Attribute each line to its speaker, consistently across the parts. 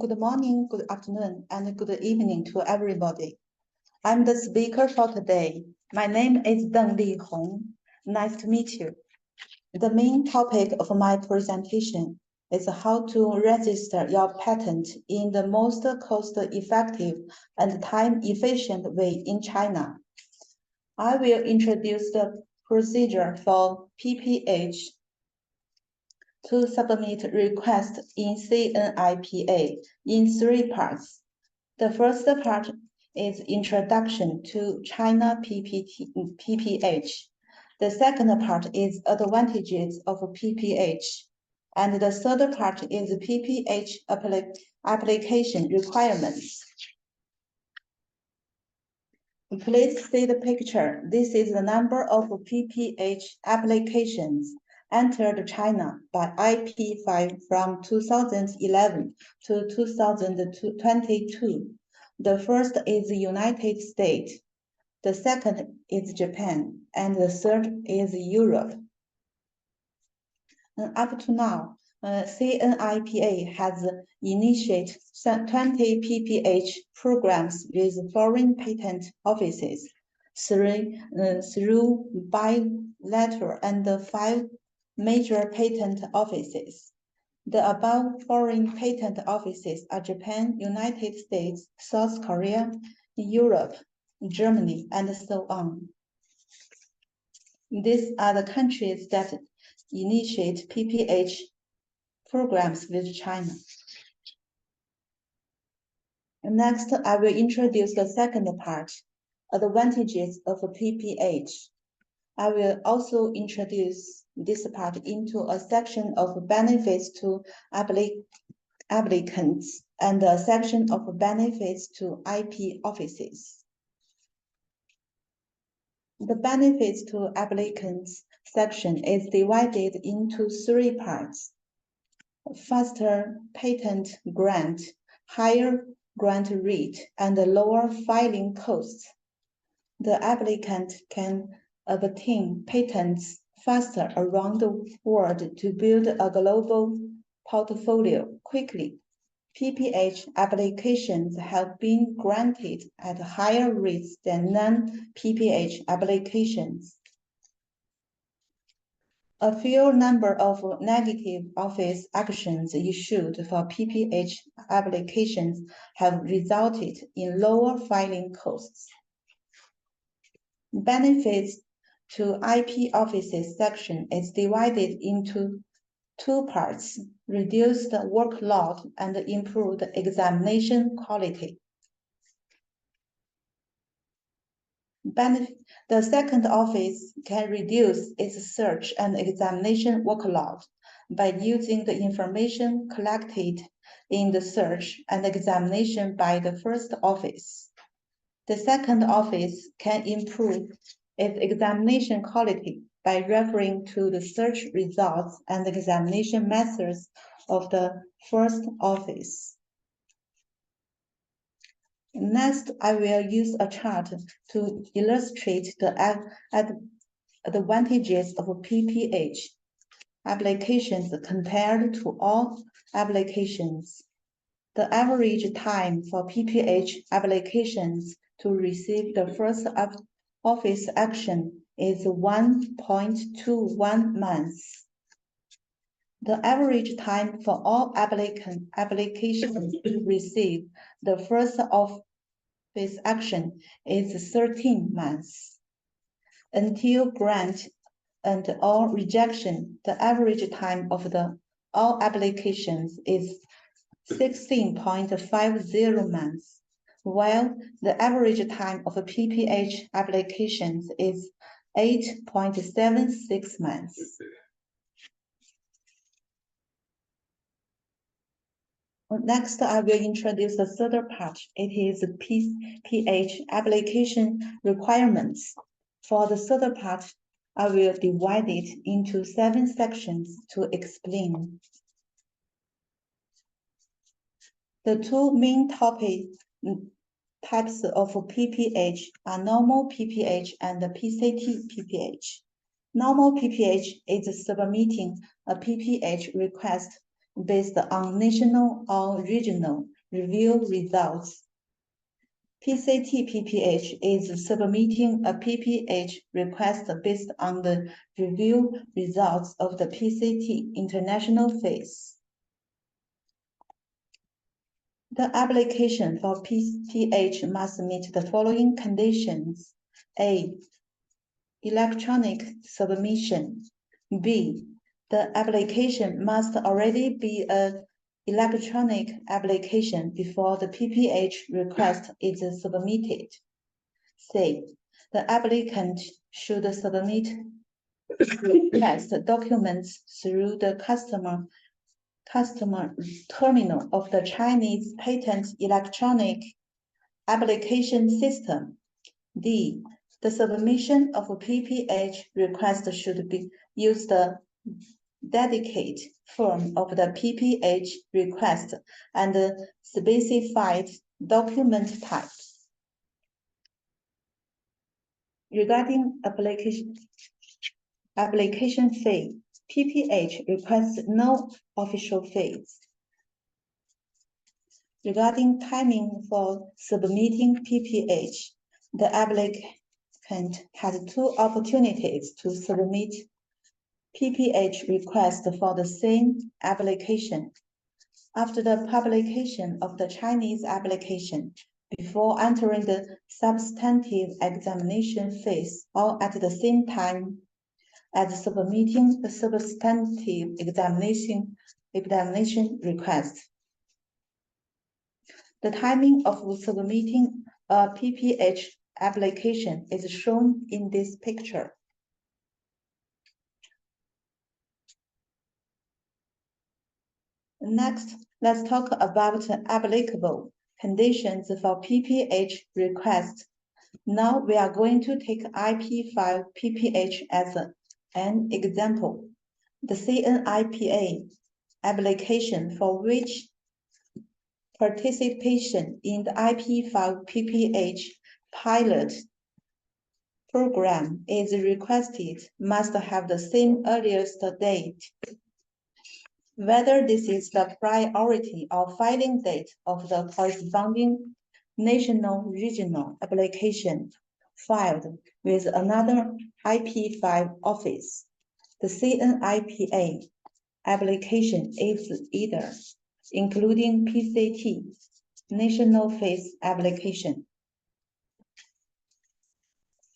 Speaker 1: good morning, good afternoon, and good evening to everybody. I'm the speaker for today. My name is DENG Lihong. Nice to meet you. The main topic of my presentation is how to register your patent in the most cost-effective and time-efficient way in China. I will introduce the procedure for PPH to submit request in CNIPA in 3 parts. The first part is Introduction to China PPH. The second part is Advantages of PPH. And the third part is PPH application requirements. Please see the picture. This is the number of PPH applications entered China by IP5 from 2011 to 2022. The first is the United States, the second is Japan, and the third is Europe. Up to now, CNIPA has initiated 20 PPH programs with foreign patent offices, through bilateral and 5 major patent offices. The above foreign patent offices are Japan, United States, South Korea, Europe, Germany, and so on. These are the countries that initiate PPH programs with China. Next, I will introduce the second part, Advantages of PPH. I will also introduce this part into a section of benefits to applicants and a section of benefits to IP offices. The benefits to applicants section is divided into 3 parts. Faster patent grant, higher grant rate, and lower filing costs. The applicant can obtain patents faster around the world to build a global portfolio quickly. PPH applications have been granted at higher rates than non-PPH applications. A few number of negative office actions issued for PPH applications have resulted in lower filing costs. Benefits to IP offices section is divided into 2 parts, reduced workload and improved examination quality. The second office can reduce its search and examination workload by using the information collected in the search and examination by the first office. The second office can improve its examination quality by referring to the search results and examination methods of the first office. Next, I will use a chart to illustrate the advantages of PPH applications compared to all applications. The average time for PPH applications to receive the first office action is 1.21 months. The average time for all applications to receive the first office action is 13 months. Until grant and or rejection, the average time of all applications is 16.50 months, while the average time of PPH applications is 8.76 months. Next, I will introduce the third part. It is PPH application requirements. For the third part, I will divide it into 7 sections to explain. The 2 main types of PPH are normal PPH and PCT PPH. Normal PPH is submitting a PPH request based on national or regional review results. PCT PPH is submitting a PPH request based on the review results of the PCT international phase. The application for PPH must meet the following conditions. A. Electronic submission. B. The application must already be an electronic application before the PPH request is submitted. C. The applicant should submit request documents through the customer terminal of the Chinese patent electronic application system. D. The submission of a PPH request should use the dedicated form of the PPH request and the specified document type. Regarding application fee, PPH requests no official fees. Regarding timing for submitting PPH, the applicant has two opportunities to submit PPH request for the same application. After the publication of the Chinese application, before entering the substantive examination phase, or at the same time as submitting the substantive examination request. The timing of submitting a PPH application is shown in this picture. Next, let's talk about applicable conditions for PPH request. Now we are going to take IP5 PPH as an example. The CNIPA application for which participation in the IP5 PPH pilot program is requested must have the same earliest date. Whether this is the priority or filing date of the corresponding national regional application filed with another IP5 office. The CNIPA application is either including PCT, national phase application.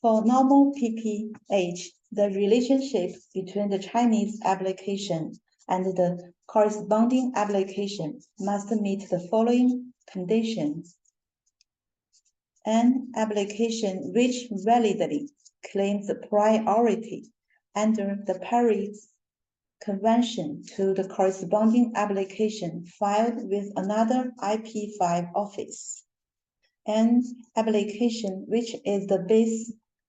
Speaker 1: For normal PPH, the relationship between the Chinese application and the corresponding application must meet the following conditions. An application which validly claims priority under the Paris Convention to the corresponding application filed with another IP5 office. An application which is the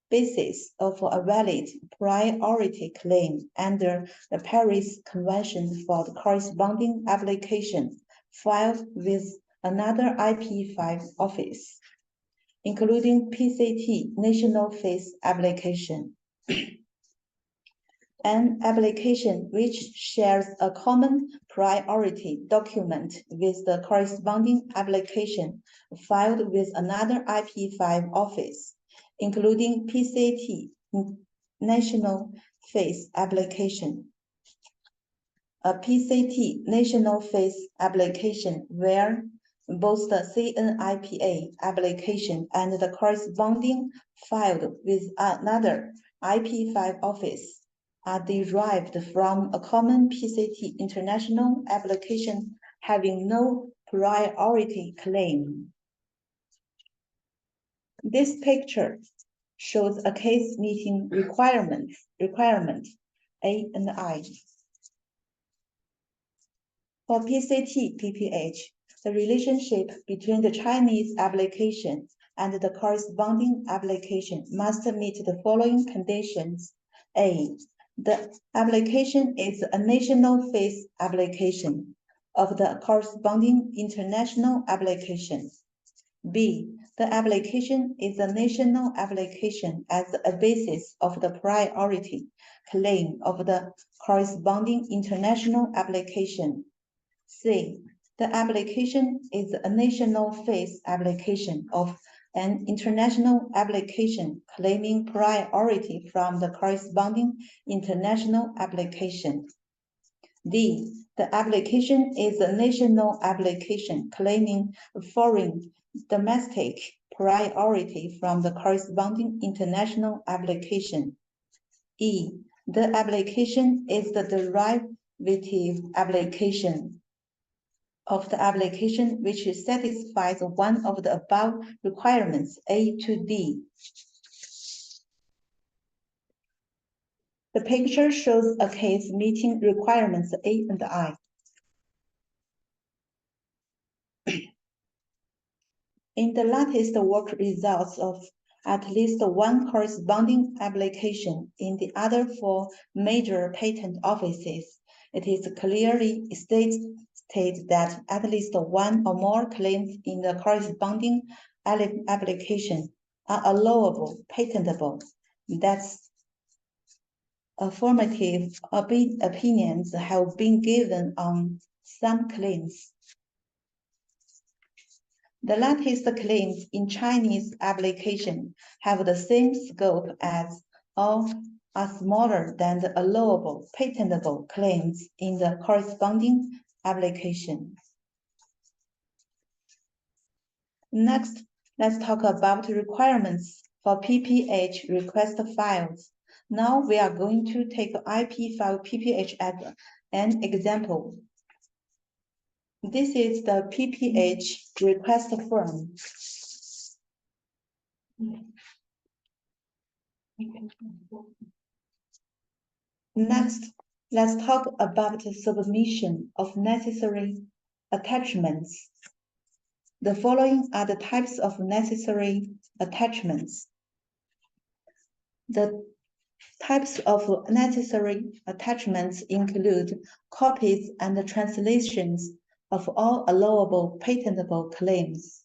Speaker 1: basis of a valid priority claim under the Paris Convention for the corresponding application filed with another IP5 office, including PCT national phase application. An application which shares a common priority document with the corresponding application filed with another IP5 office, including PCT national phase application. A PCT national phase application where both the CNIPA application and the corresponding filed with another IP5 office are derived from a common PCT international application having no priority claim. This picture shows a case meeting requirement A and I. For PCT PPH, the relationship between the Chinese application and the corresponding application must meet the following conditions. A. The application is a national phase application of the corresponding international application. B. The application is a national application as a basis of the priority claim of the corresponding international application. C. The application is a national phase application of an international application claiming priority from the corresponding international application. D. The application is a national application claiming foreign domestic priority from the corresponding international application. E. The application is the derivative application of the application which satisfies one of the above requirements A to D. The picture shows a case meeting requirements A and I. In the latest work results of at least one corresponding application in the other four major patent offices, it is clearly stated that at least one or more claims in the corresponding application are allowable, patentable. That's affirmative opinions have been given on some claims. The latest claims in Chinese application have the same scope as or are smaller than the allowable, patentable claims in the corresponding application. Next, let's talk about requirements for PPH request files. Now we are going to take IP file PPH as an example. This is the PPH request form. Next, let's talk about the submission of necessary attachments. The following are the types of necessary attachments. The types of necessary attachments include copies and translations of all allowable patentable claims,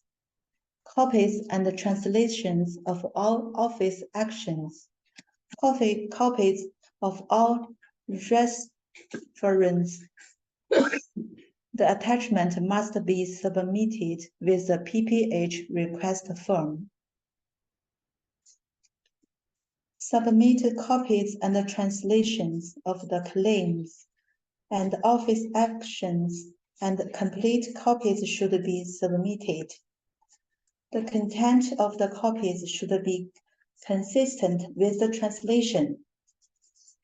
Speaker 1: copies and translations of all office actions, copies of all reference. The attachment must be submitted with the PPH request form. Submit copies and translations of the claims and office actions, and complete copies should be submitted. The content of the copies should be consistent with the translation.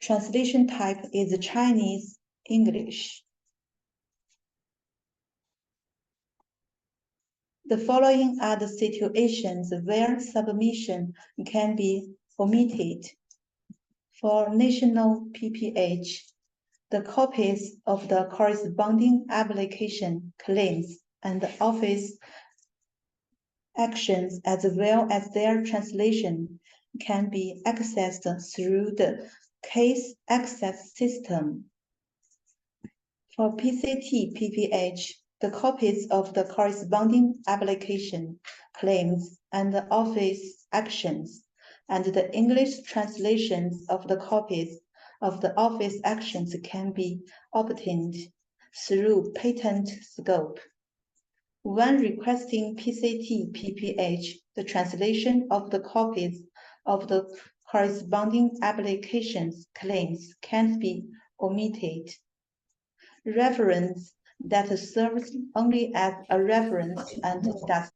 Speaker 1: Translation type is Chinese English. The following are the situations where submission can be omitted. For national PPH, the copies of the corresponding application claims and office actions as well as their translation can be accessed through the case access system. For PCT PPH, the copies of the corresponding application claims and office actions and the English translations of the copies of the office actions can be obtained through patent scope. When requesting PCT PPH, the translation of the copies of the corresponding applications claims can be omitted. Reference that serves only as a reference and does.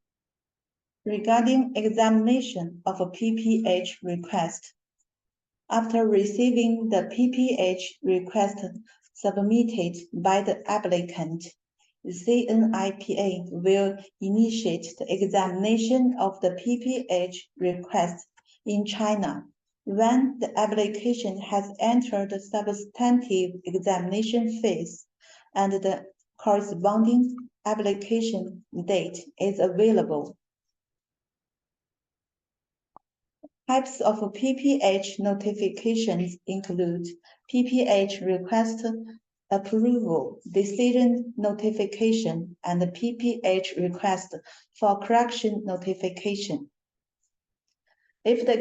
Speaker 1: Regarding examination of a PPH request, after receiving the PPH request submitted by the applicant, the CNIPA will initiate the examination of the PPH request in China. When the application has entered the substantive examination phase and the corresponding application date is available. Types of PPH notifications include PPH request approval, decision notification, and PPH request for correction notification. If the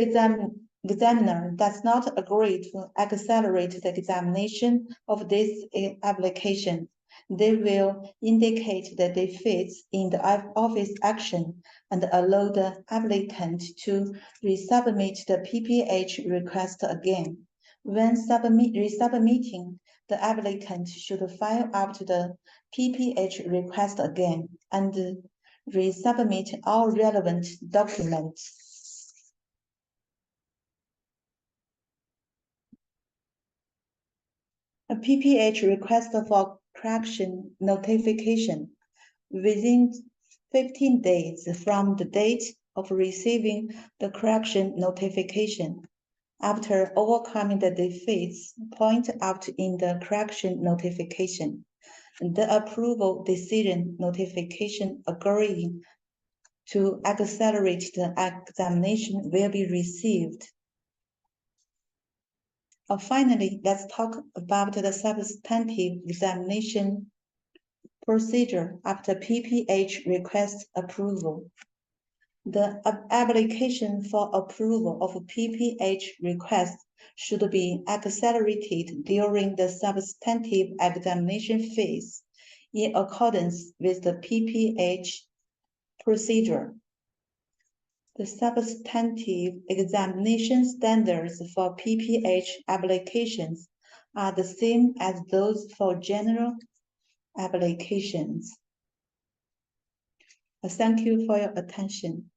Speaker 1: examiner does not agree to accelerate the examination of this application, They will indicate the defects in the office action and allow the applicant to resubmit the PPH request again. When resubmitting, the applicant should file up to the PPH request again and resubmit all relevant documents. A PPH request for correction notification within 15 days from the date of receiving the correction notification. After overcoming the defects pointed out in the correction notification, the approval decision notification agreeing to accelerate the examination will be received. Finally, let's talk about the substantive examination procedure after PPH request approval. The application for approval of PPH request should be accelerated during the substantive examination phase in accordance with the PPH procedure. The substantive examination standards for PPH applications are the same as those for general applications. Thank you for your attention.